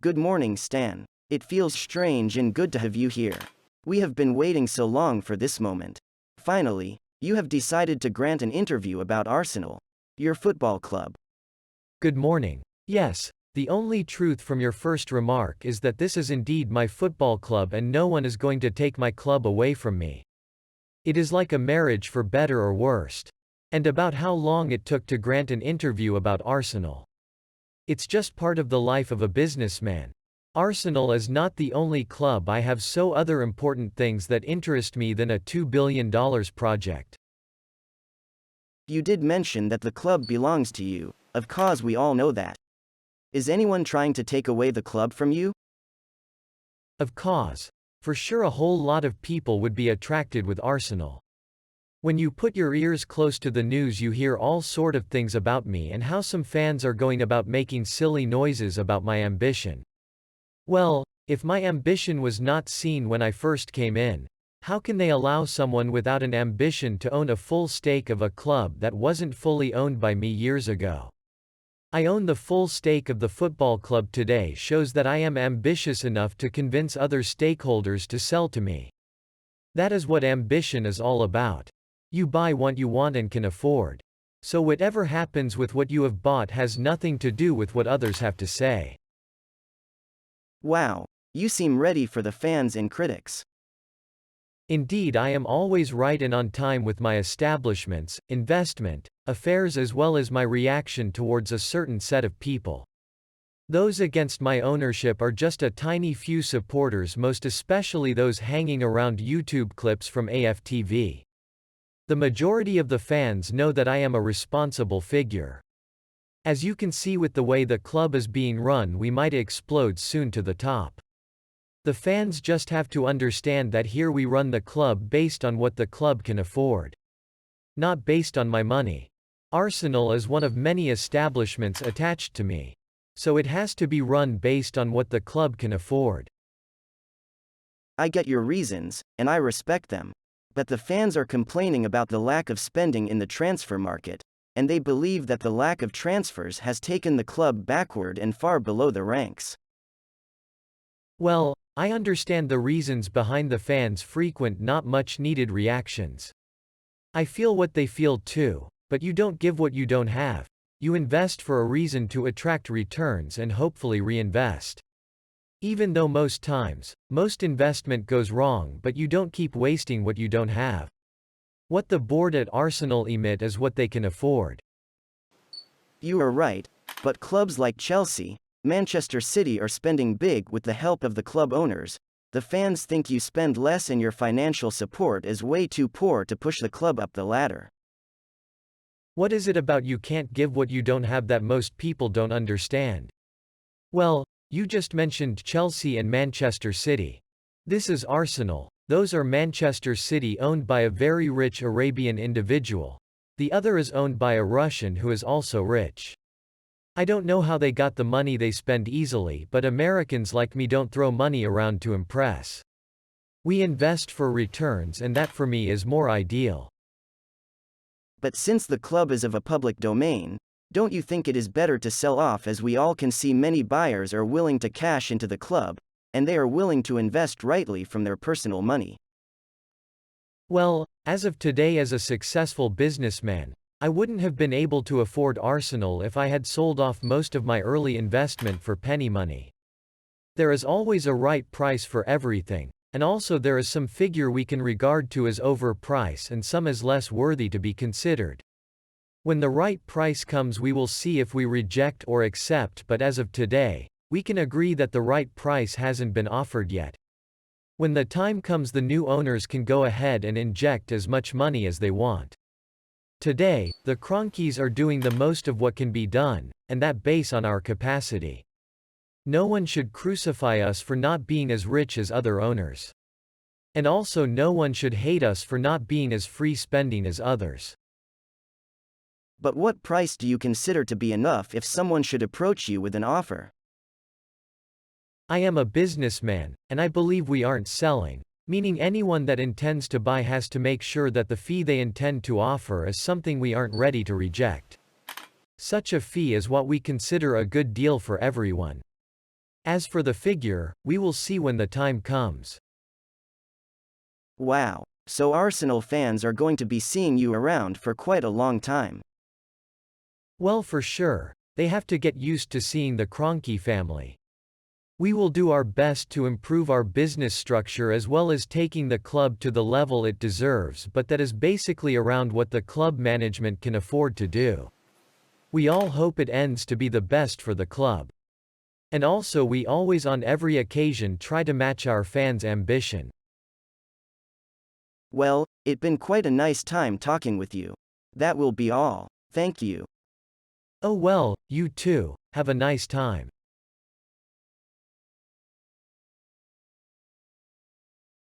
Good morning, Stan. It feels strange and good to have you here. We have been waiting so long for this moment. Finally, you have decided to grant an interview about Arsenal, your football club. Good morning. Yes, the only truth from your first remark is that this is indeed my football club and no one is going to take my club away from me. It is like a marriage for better or worse. And about how long it took to grant an interview about Arsenal. It's just part of the life of a businessman. Arsenal is not the only club I have, so other important things that interest me than a $2 billion project. You did mention that the club belongs to you, of course we all know that. Is anyone trying to take away the club from you? Of course. For sure a whole lot of people would be attracted with Arsenal. When you put your ears close to the news you hear all sort of things about me and how some fans are going about making silly noises about my ambition. Well, if my ambition was not seen when I first came in, how can they allow someone without an ambition to own a full stake of a club that wasn't fully owned by me years ago? I own the full stake of the football club today shows that I am ambitious enough to convince other stakeholders to sell to me. That is what ambition is all about. You buy what you want and can afford. So whatever happens with what you have bought has nothing to do with what others have to say. Wow, you seem ready for the fans and critics. Indeed, I am always right and on time with my establishments, investment, affairs, as well as my reaction towards a certain set of people. Those against my ownership are just a tiny few supporters, most especially those hanging around YouTube clips from AFTV. The majority of the fans know that I am a responsible figure. As you can see with the way the club is being run, we might explode soon to the top. The fans just have to understand that here we run the club based on what the club can afford. Not based on my money. Arsenal is one of many establishments attached to me. So it has to be run based on what the club can afford. I get your reasons, and I respect them. But the fans are complaining about the lack of spending in the transfer market, and they believe that the lack of transfers has taken the club backward and far below the ranks. Well, I understand the reasons behind the fans' frequent not much needed reactions. I feel what they feel too, but you don't give what you don't have. You invest for a reason to attract returns and hopefully reinvest. Even though most times, most investment goes wrong, but you don't keep wasting what you don't have. What the board at Arsenal emit is what they can afford. You are right, but clubs like Chelsea, Manchester City are spending big with the help of the club owners. The fans think you spend less and your financial support is way too poor to push the club up the ladder. What is it about you can't give what you don't have that most people don't understand? Well, you just mentioned Chelsea and Manchester City. This is Arsenal. Those are Manchester City, owned by a very rich Arabian individual. The other is owned by a Russian who is also rich. I don't know how they got the money they spend easily, but Americans like me don't throw money around to impress. We invest for returns, and that for me is more ideal. But since the club is of a public domain, don't you think it is better to sell off, as we all can see many buyers are willing to cash into the club, and they are willing to invest rightly from their personal money? Well, as of today, as a successful businessman, I wouldn't have been able to afford Arsenal if I had sold off most of my early investment for penny money. There is always a right price for everything, and also there is some figure we can regard to as overpriced and some as less worthy to be considered. When the right price comes, we will see if we reject or accept, but as of today, we can agree that the right price hasn't been offered yet. When the time comes, the new owners can go ahead and inject as much money as they want. Today, the Kroenkes are doing the most of what can be done, and that based on our capacity. No one should crucify us for not being as rich as other owners. And also no one should hate us for not being as free spending as others. But what price do you consider to be enough if someone should approach you with an offer? I am a businessman, and I believe we aren't selling, meaning anyone that intends to buy has to make sure that the fee they intend to offer is something we aren't ready to reject. Such a fee is what we consider a good deal for everyone. As for the figure, we will see when the time comes. Wow, so Arsenal fans are going to be seeing you around for quite a long time. Well, for sure, they have to get used to seeing the Kroenke family. We will do our best to improve our business structure as well as taking the club to the level it deserves, but that is basically around what the club management can afford to do. We all hope it ends to be the best for the club. And also we always on every occasion try to match our fans' ambition. Well, it's been quite a nice time talking with you. That will be all. Thank you. Oh well, you too, have a nice time.